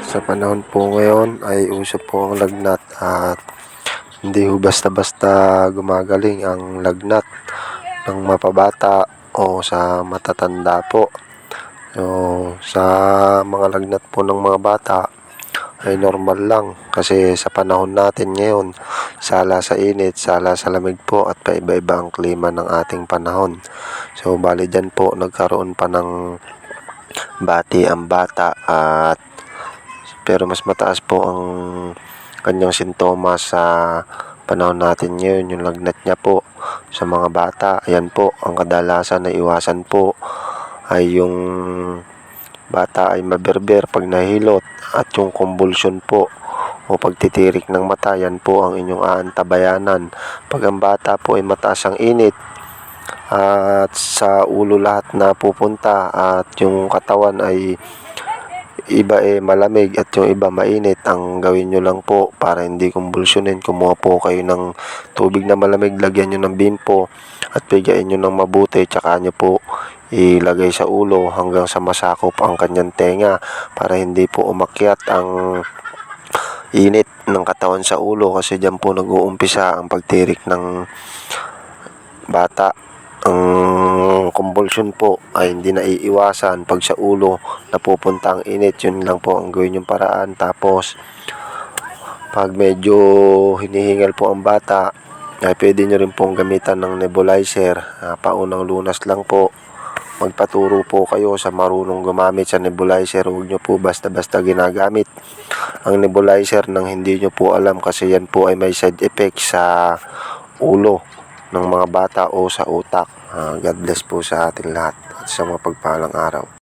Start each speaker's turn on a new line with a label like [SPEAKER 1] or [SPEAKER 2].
[SPEAKER 1] Sa panahon po ngayon ay uso po ang lagnat at hindi ho basta-basta gumagaling ang lagnat ng mapabata o sa matatanda po. So, sa mga lagnat po ng mga bata ay normal lang kasi sa panahon natin ngayon, sala sa init, sala sa lamig po at paiba-iba ang klima ng ating panahon. So, bali dyan po nagkaroon pa ng bati ang bata at pero mas mataas po ang kanyang sintomas sa panahon natin ngayon, yung lagnat niya po sa mga bata. Ayan po, ang kadalasan na iwasan po ay yung bata ay maberber pag nahilot at yung convulsion po o pagtitirik ng mata, yan po ang inyong aantabayanan. Pag ang bata po ay mataas ang init at sa ulo lahat na pupunta at yung katawan ay iba malamig at yung iba mainit, ang gawin nyo lang po para hindi kumbulsyonin, kumuha po kayo ng tubig na malamig, lagyan nyo ng bimpo at pigain nyo ng mabuti, tsaka nyo po ilagay sa ulo hanggang sa masakop ang kanyang tenga para hindi po umakyat ang init ng katawan sa ulo, kasi dyan po nag-uumpisa ang pagtirik ng bata. Ang convulsion po ay hindi na iiwasan pag sa ulo napupunta ang init. Yun lang po ang gawin yung paraan. Tapos pag medyo hinihingal po ang bata ay pwede nyo rin pong gamitan ng nebulizer. Paunang lunas lang po, magpaturo po kayo sa marunong gumamit sa nebulizer. Huwag nyo po basta-basta ginagamit ang nebulizer nang hindi nyo po alam, kasi yan po ay may side effect sa ulo ng mga bata o sa utak. God bless po sa ating lahat at sa mga pagpalang araw.